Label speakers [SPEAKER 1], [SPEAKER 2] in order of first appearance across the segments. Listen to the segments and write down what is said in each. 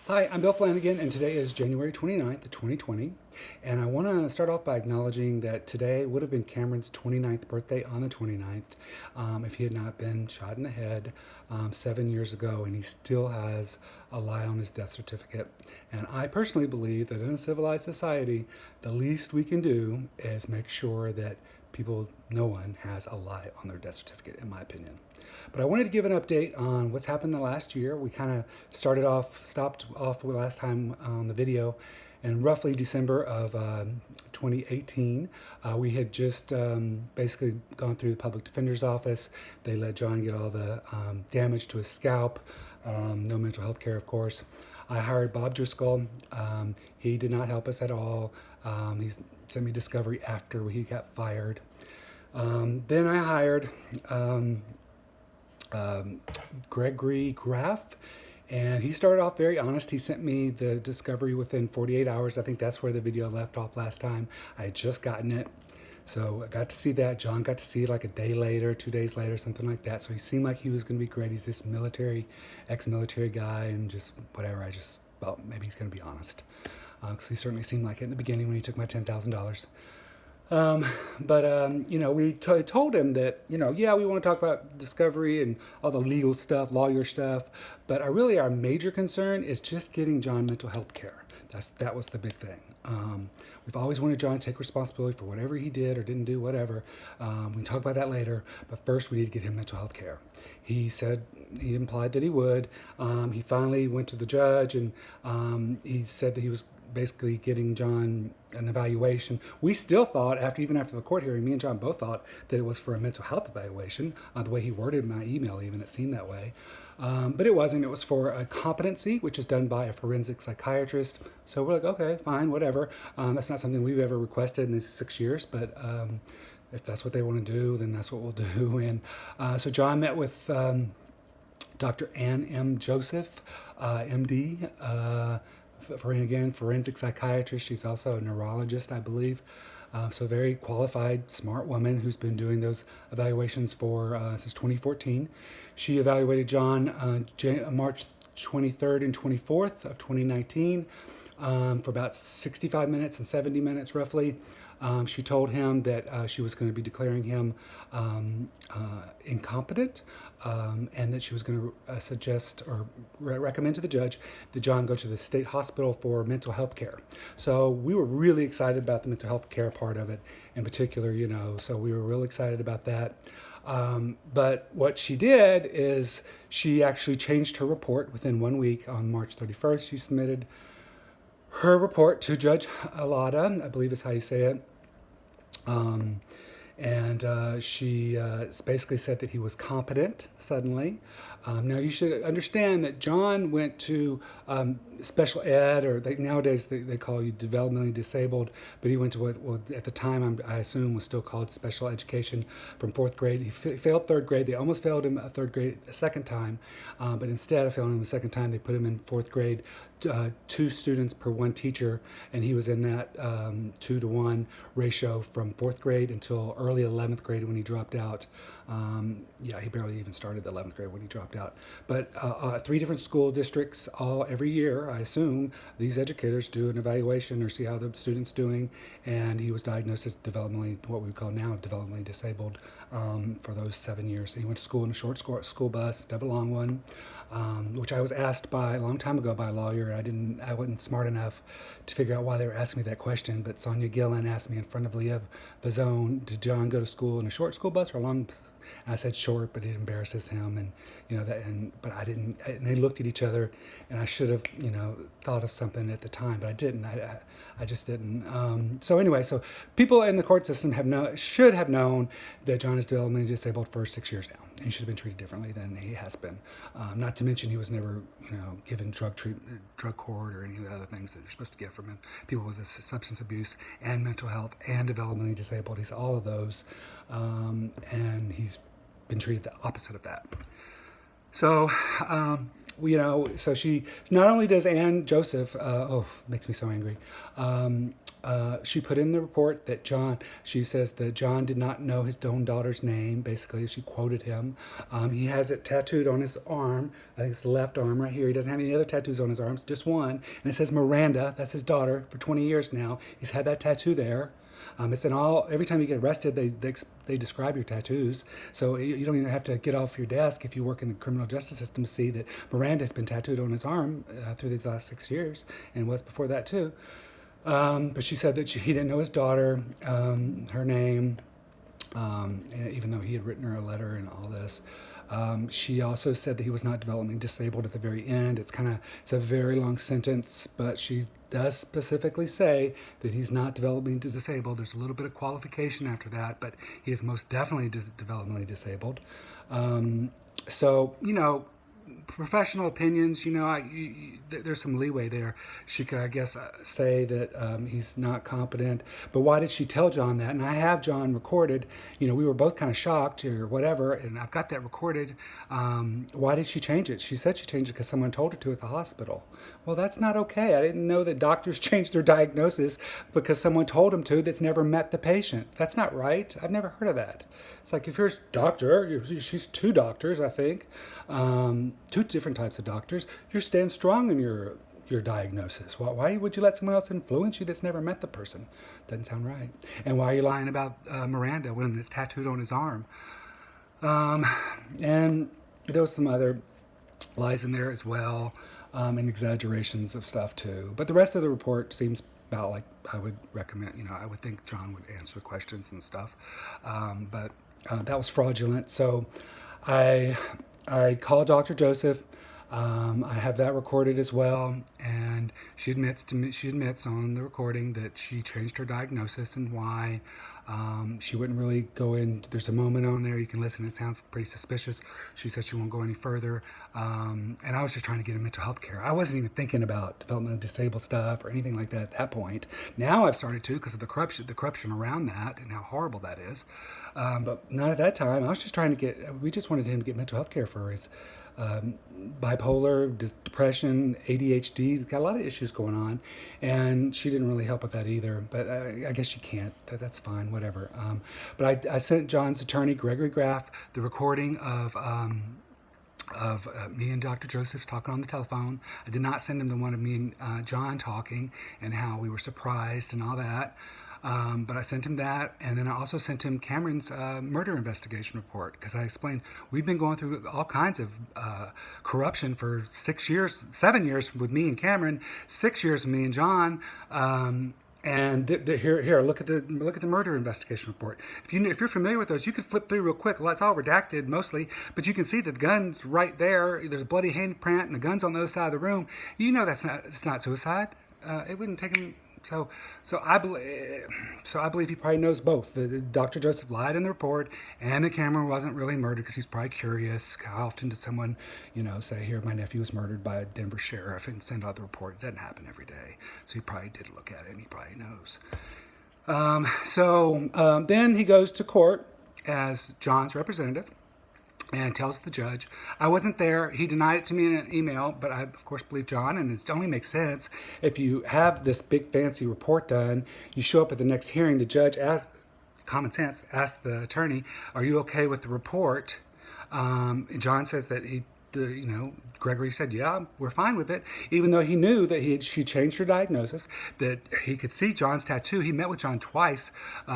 [SPEAKER 1] Hi, I'm Bill Flanagan, and today is January 29th, 2020. And I want to start off by acknowledging that today would have been Cameron's 29th birthday on the 29th if he had not been shot in the head 7 years ago, and he still has a lie on his death certificate. And I personally believe that in a civilized society, the least we can do is make sure that no one has a lie on their death certificate, in my opinion. But I wanted to give an update on what's happened the last year. We kind of stopped off last time on the video in roughly December of 2018. We had just basically gone through the public defender's office. They let John get all the damage to his scalp, no mental health care, of course. I hired Bob Driscoll. He did not help us at all. He sent me discovery after he got fired. Then I hired Gregory Graff, and he started off very honest. He sent me the discovery within 48 hours. I think that's where the video left off last time. I had just gotten it. So I got to see that. John got to see it like a day later, 2 days later, something like that. So he seemed like he was going to be great. He's this ex-military guy, and just whatever. I just felt maybe he's going to be honest. Because he certainly seemed like it in the beginning when he took my $10,000. We told him that, yeah, we want to talk about discovery and all the legal stuff, lawyer stuff, but our major concern is just getting John mental health care. That was the big thing. We've always wanted John to take responsibility for whatever he did or didn't do, whatever. We can talk about that later, but first we need to get him mental health care. He implied that he would. He finally went to the judge, and he said that he was basically getting John an evaluation. We still thought, even after the court hearing, me and John both thought that it was for a mental health evaluation. The way he worded my email, even, it seemed that way. But it wasn't. It was for a competency, which is done by a forensic psychiatrist. So we're like, okay, fine, whatever. That's not something we've ever requested in these 6 years, but if that's what they want to do, then that's what we'll do. And so John met with Dr. Ann M. Joseph, MD, forensic psychiatrist. She's also a neurologist, I believe. So very qualified, smart woman who's been doing those evaluations since 2014. She evaluated John March 23rd and 24th of 2019 for about 65 minutes and 70 minutes roughly. She told him that she was going to be declaring him incompetent, and that she was going to suggest or recommend to the judge that John go to the state hospital for mental health care. So we were really excited about the mental health care part of it in particular, so we were real excited about that. But what she did is she actually changed her report within 1 week. On March 31st, she submitted her report to Judge Alada, I believe is how you say it. She basically said that he was competent suddenly. Now, you should understand that John went to special ed, or nowadays they call you developmentally disabled, but he went to what at the time I assume was still called special education from fourth grade. He failed third grade. They almost failed him third grade a second time, but instead of failing him a second time, they put him in fourth grade. 2 students per 1 teacher, and he was in that 2-to-1 ratio from fourth grade until early 11th grade when he dropped out. He barely even started the 11th grade when he dropped out. But 3 different school districts, every year, I assume, these educators do an evaluation or see how the student's doing, and he was diagnosed as what we call now developmentally disabled for those 7 years. He went to school in a short school bus, never a long one, which I was asked a long time ago by a lawyer. I wasn't smart enough to figure out why they were asking me that question, but Sonia Gillen asked me in front of Leah Vazone, did John go to school in a short school bus or a long bus? And I said short, but it embarrasses him, but I didn't. And they looked at each other, and I should have, thought of something at the time, but I didn't. I just didn't. So people in the court system should have known that John is developmentally disabled for 6 years now, and he should have been treated differently than he has been. Not to mention he was never, given drug treatment, drug court, or any of the other things that you're supposed to get from him. People with substance abuse and mental health and developmentally disabled. He's all of those, and he's been treated the opposite of that. So So she not only does Anne Joseph, makes me so angry. She put in the report that she says that John did not know his own daughter's name. Basically, she quoted him. He has it tattooed on his arm. I think it's the left arm right here. He doesn't have any other tattoos on his arms, just one. And it says Miranda. That's his daughter for 20 years now. He's had that tattoo there. It's in all. Every time you get arrested, they describe your tattoos, so you don't even have to get off your desk if you work in the criminal justice system to see that Miranda has been tattooed on his arm through these last 6 years, and was before that too. But she said that he didn't know his daughter, her name, even though he had written her a letter and all this. She also said that he was not developmentally disabled at the very end. It's a very long sentence, but she does specifically say that he's not developmentally disabled. There's a little bit of qualification after that, but he is most definitely developmentally disabled. So, professional opinions, there's some leeway there. She could, I guess, say that he's not competent. But why did she tell John that? And I have John recorded. We were both kind of shocked or whatever, and I've got that recorded. Why did she change it? She said she changed it because someone told her to at the hospital. Well, that's not okay. I didn't know that doctors change their diagnosis because someone told them to that's never met the patient. That's not right. I've never heard of that. It's like if you're a doctor, she's two doctors, I think. Two different types of doctors. You stand strong in your diagnosis. Why would you let someone else influence you that's never met the person? Doesn't sound right. And why are you lying about Miranda when it's tattooed on his arm? And there was some other lies in there as well, and exaggerations of stuff too. But the rest of the report seems about like I would recommend. I would think John would answer questions and stuff. But that was fraudulent. So I called Dr. Joseph. I have that recorded as well, and she admits on the recording that she changed her diagnosis and why. She wouldn't really go in. There's a moment on there you can listen. It sounds pretty suspicious. She said she won't go any further. And I was just trying to get him mental health care. I wasn't even thinking about developmentally disabled stuff or anything like that at that point. Now I've started to because of the corruption around that and how horrible that is. But not at that time. I was just trying to we just wanted him to get mental health care for his bipolar, depression, ADHD. He's got a lot of issues going on, and she didn't really help with that either. But I guess she can't. That's fine, whatever. But I sent John's attorney, Gregory Graff, the recording of me and Dr. Joseph talking on the telephone. I did not send him the one of me and John talking and how we were surprised and all that. But I sent him that, and then I also sent him Cameron's murder investigation report because I explained we've been going through all kinds of corruption for 7 years with me and Cameron, 6 years with me and John. And here, look at the murder investigation report. If you're familiar with those, you could flip through real quick. Well, it's all redacted mostly, but you can see that the gun's right there. There's a bloody handprint, and the gun's on the other side of the room. It's not suicide. It wouldn't take him. So I believe he probably knows both. Dr. Joseph lied in the report, and that Cameron wasn't really murdered because he's probably curious. How often does someone, say, "Here, my nephew was murdered by a Denver sheriff," and send out the report? It doesn't happen every day. So he probably did look at it, and he probably knows. Then he goes to court as John's representative and tells the judge, I wasn't there. He denied it to me in an email, but I, of course, believe John, and it only makes sense. If you have this big, fancy report done, you show up at the next hearing, the judge asks, common sense, asks the attorney, are you okay with the report? And John says that Gregory said, yeah, we're fine with it, even though he knew that she changed her diagnosis, that he could see John's tattoo. He met with John twice.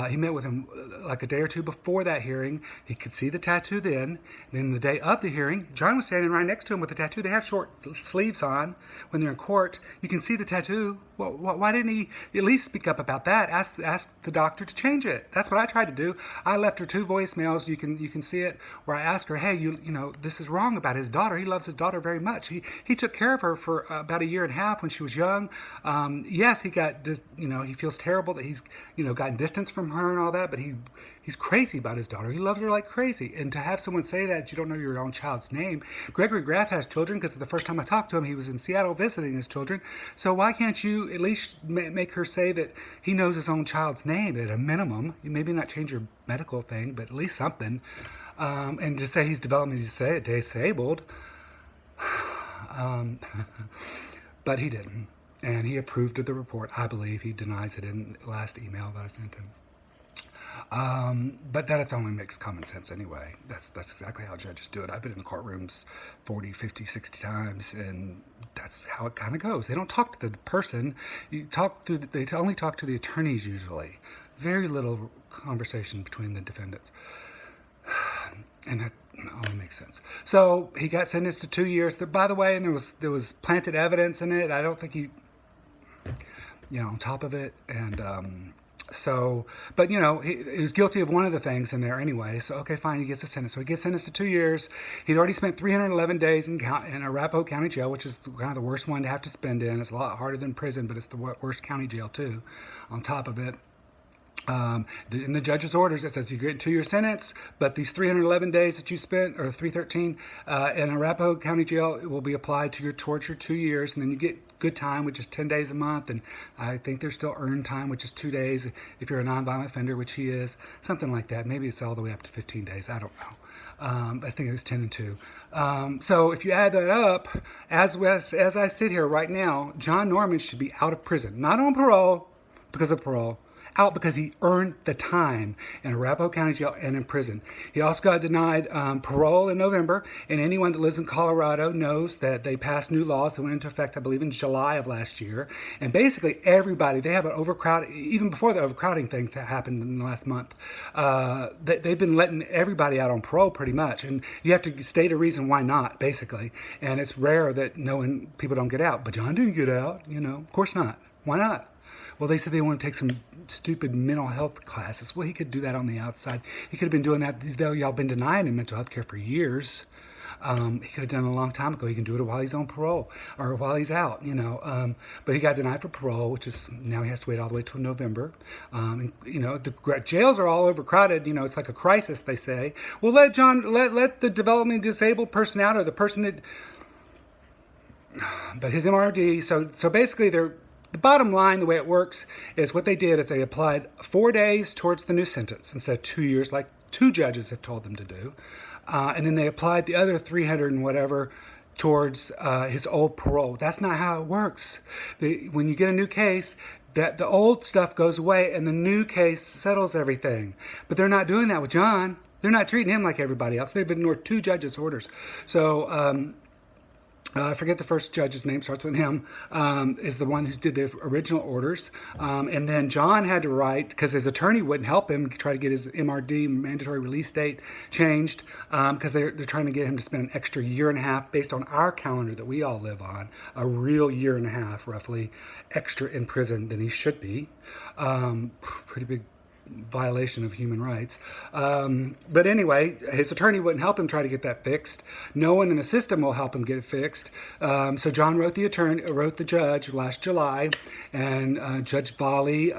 [SPEAKER 1] He met with him like a day or two before that hearing. He could see the tattoo then. Then the day of the hearing, John was standing right next to him with the tattoo. They have short sleeves on when they're in court. You can see the tattoo. Well, why didn't he at least speak up about that? Ask the doctor to change it. That's what I tried to do. I left her 2 voicemails. You can see it where I asked her, hey, this is wrong about his daughter. He loves his daughter very much. He took care of her for about 1.5 years when she was young. Yes, he he feels terrible that he's gotten distance from her and all that, but he's crazy about his daughter. He loves her like crazy. And to have someone say that you don't know your own child's name. Gregory Graff has children because the first time I talked to him, he was in Seattle visiting his children. So why can't you at least make her say that he knows his own child's name at a minimum? You maybe not change your medical thing, but at least something. And to say he's developmentally disabled. But he didn't. And he approved of the report. I believe he denies it in the last email that I sent him. But that only makes common sense anyway. That's exactly how judges do it. I've been in the courtrooms 40, 50, 60 times, and that's how it kind of goes. They don't talk to the person. They only talk to the attorneys usually. Very little conversation between the defendants. And that only makes sense. So he got sentenced to 2 years. By the way, and there was planted evidence in it. I don't think he, on top of it. And but he was guilty of one of the things in there anyway. So okay, fine, he gets a sentence. So he gets sentenced to 2 years. He'd already spent 311 days in Arapahoe County Jail, which is kind of the worst one to have to spend in. It's a lot harder than prison, but it's the worst county jail too. On top of it. In the judge's orders, it says you get a 2-year sentence, but these 311 days that you spent, or 313, in Arapahoe County Jail, it will be applied towards your 2 years, and then you get good time, which is 10 days a month, and I think there's still earned time, which is 2 days if you're a nonviolent offender, which he is, something like that. Maybe it's all the way up to 15 days. I don't know. I think it was 10 and 2. So if you add that up, as I sit here right now, John Norman should be out of prison, not on parole because of parole. Out because he earned the time in Arapahoe County Jail and in prison. He also got denied parole in November, and anyone that lives in Colorado knows that they passed new laws that went into effect, I believe, in July of last year. And basically everybody, they have an overcrowding, even before the overcrowding thing that happened in the last month, they've been letting everybody out on parole pretty much. And you have to state a reason why not, basically. And it's rare that people don't get out. But John didn't get out, of course not. Why not? Well, they said they want to take some stupid mental health classes. Well, he could do that on the outside. He could have been doing that. Y'all been denying him mental health care for years. He could have done it a long time ago. He can do it while he's on parole or while he's out, But he got denied for parole, which is now he has to wait all the way till November. The jails are all overcrowded. It's like a crisis, they say. Well, let the developmentally disabled person out, or the person that. But his MRD. So basically, the bottom line, the way it works, is what they did is they applied 4 days towards the new sentence instead of 2 years, like 2 judges have told them to do. And then they applied the other 300 and whatever towards his old parole. That's not how it works. When you get a new case, that the old stuff goes away and the new case settles everything. But they're not doing that with John. They're not treating him like everybody else. They've ignored 2 judges' orders. So I forget the first judge's name, starts with him, is the one who did the original orders. And then John had to write, because his attorney wouldn't help him, try to get his MRD, mandatory release date, changed, because they're trying to get him to spend an extra year and a half based on our calendar that we all live on, a real year and a half, roughly, extra in prison than he should be. Pretty big violation of human rights. But anyway, his attorney wouldn't help him try to get that fixed. No one in the system will help him get it fixed. So John wrote the judge last July, and Judge Volley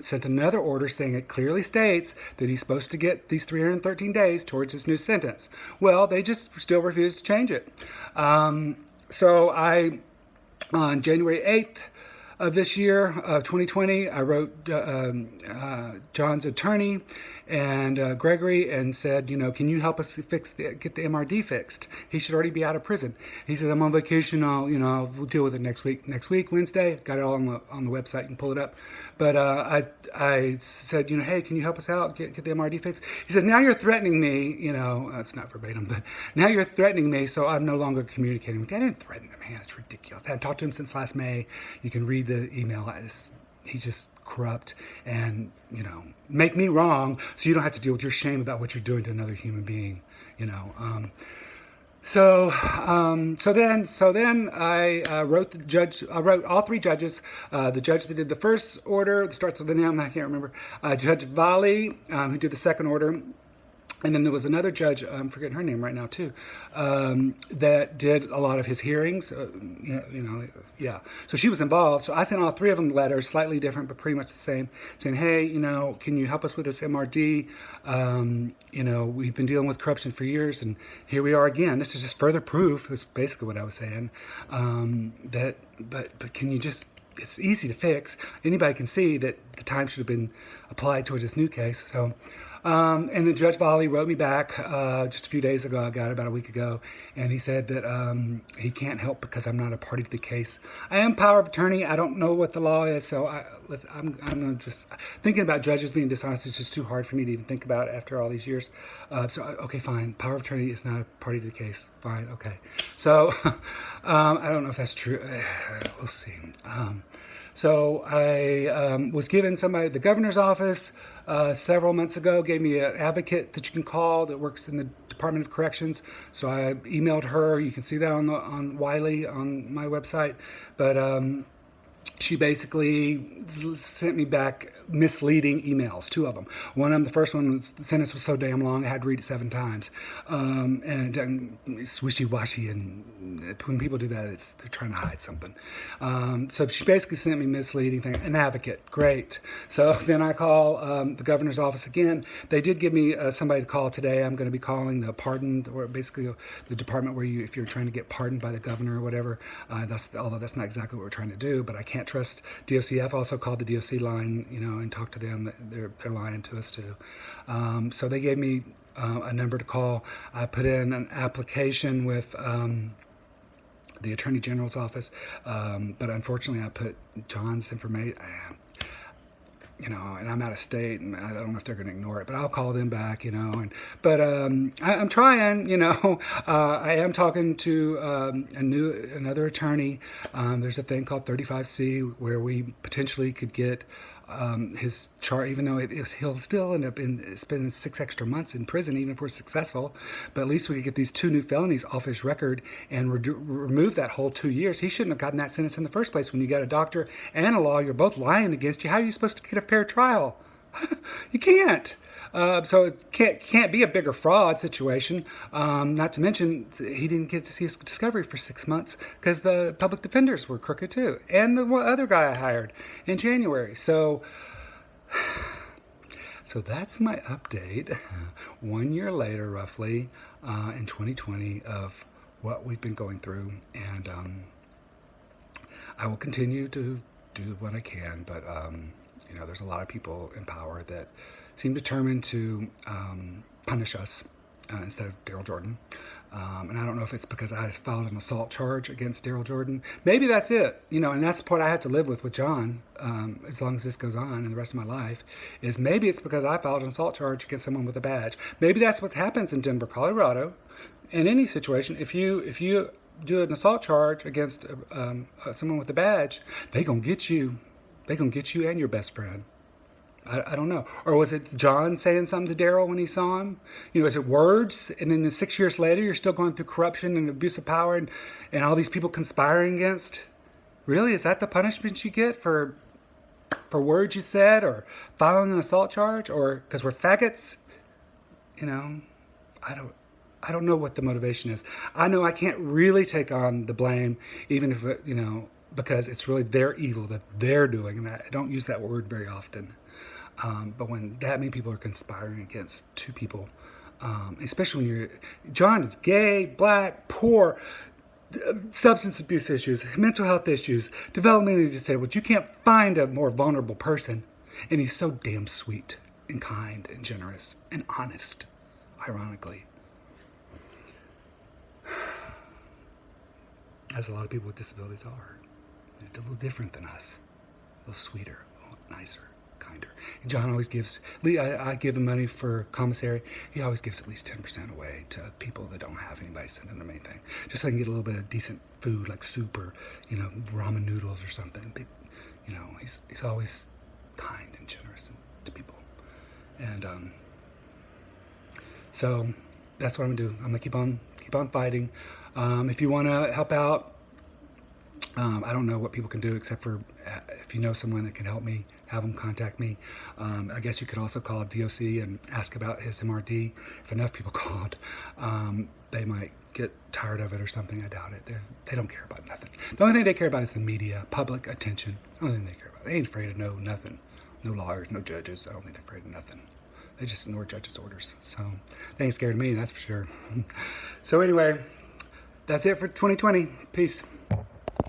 [SPEAKER 1] sent another order saying it clearly states that he's supposed to get these 313 days towards his new sentence. Well, they just still refuse to change it. So on January 8th, of this year, of 2020, I wrote John's attorney and Gregory and said, can you help us get the MRD fixed? He should already be out of prison. He said, I'm on vacation. We'll deal with it next week. Next week, Wednesday, got it all on the website. You can pull it up. But I said, hey, can you help us out? Get the MRD fixed? He says, now you're threatening me. It's not verbatim, but now you're threatening me, so I'm no longer communicating with you. I didn't threaten him, man. It's ridiculous. I haven't talked to him since last May. You can read the email. He's just corrupt and, make me wrong so you don't have to deal with your shame about what you're doing to another human being, So then I wrote the judge. I wrote all 3 judges. The judge that did the first order, that starts with a name, I can't remember. Judge Volley, who did the second order. And then there was another judge, I'm forgetting her name right now too, that did a lot of his hearings. So she was involved. So I sent all 3 of them letters, slightly different, but pretty much the same, saying, hey, can you help us with this MRD? We've been dealing with corruption for years, and here we are again. This is just further proof, is basically what I was saying, but can you just, it's easy to fix. Anybody can see that the time should have been applied towards this new case. So And then Judge Volley wrote me back just a few days ago. I got it about a week ago. And he said that he can't help because I'm not a party to the case. I am power of attorney. I don't know what the law is. So I'm just thinking about judges being dishonest. It's just too hard for me to even think about after all these years. Okay, fine. Power of attorney is not a party to the case. Fine. Okay. So I don't know if that's true. We'll see. So I was given somebody, the governor's office, several months ago, gave me an advocate that you can call that works in the Department of Corrections. So I emailed her. You can see that on Wiley on my website. But she basically sent me back misleading emails, 2 of them. One of them, the first one, the sentence was so damn long I had to read it 7 times. And it's wishy-washy, and when people do that, they're trying to hide something. So she basically sent me misleading thing. An advocate, great. So then I call the governor's office again. They did give me somebody to call today. I'm going to be calling the pardoned, or basically the department where if you're trying to get pardoned by the governor or whatever, although that's not exactly what we're trying to do, but I can't trust DOC. I've also called the DOC line, and talked to them. They're lying to us too. So they gave me a number to call. I put in an application with the Attorney General's office, but unfortunately I put John's information. And I'm out of state, and I don't know if they're going to ignore it, but I'll call them back, But I'm trying, I am talking to another attorney. There's a thing called 35C where we potentially could get his charge, even though he'll still end up spending 6 extra months in prison, even if we're successful. But at least we could get these 2 new felonies off his record and remove that whole 2 years. He shouldn't have gotten that sentence in the first place. When you got a doctor and a lawyer both lying against you, how are you supposed to get a fair trial? You can't. So it can't be a bigger fraud situation. Not to mention, he didn't get to see his discovery for 6 months because the public defenders were crooked too, and the other guy I hired in January. So that's my update. 1 year later, roughly, in 2020, of what we've been going through, and I will continue to do what I can. But there's a lot of people in power that seem determined to punish us instead of Daryl Jordan. And I don't know if it's because I filed an assault charge against Daryl Jordan. Maybe that's it, and that's the part I have to live with John, as long as this goes on in the rest of my life, is maybe it's because I filed an assault charge against someone with a badge. Maybe that's what happens in Denver, Colorado. In any situation, if you do an assault charge against someone with a badge, they gonna get you. They gonna get you and your best friend. I don't know. Or was it John saying something to Daryl when he saw him? Is it words? And then 6 years later, you're still going through corruption and abuse of power and all these people conspiring against? Really? Is that the punishment you get for words you said, or filing an assault charge, or because we're faggots? I don't know what the motivation is. I know I can't really take on the blame, even if, because it's really their evil that they're doing. And I don't use that word very often. But when that many people are conspiring against 2 people, especially when John is gay, black, poor, substance abuse issues, mental health issues, developmentally disabled, you can't find a more vulnerable person. And he's so damn sweet and kind and generous and honest, ironically. As a lot of people with disabilities are. They're a little different than us. A little sweeter, a little nicer, kinder. And John always gives, I give him money for commissary. He always gives at least 10% away to people that don't have anybody sending them anything. Just so I can get a little bit of decent food, like soup or, ramen noodles or something. But, he's always kind and generous to people. And so that's what I'm going to do. I'm going to keep on fighting. If you want to help out, I don't know what people can do except for if you know someone that can help me, have them contact me. I guess you could also call DOC and ask about his MRD. If enough people called, they might get tired of it or something. I doubt it. They don't care about nothing. The only thing they care about is the media, public attention. The only thing they care about. They ain't afraid of nothing. No lawyers, no judges. I don't think they're afraid of nothing. They just ignore judges' orders. So they ain't scared of me, that's for sure. So anyway, that's it for 2020. Peace.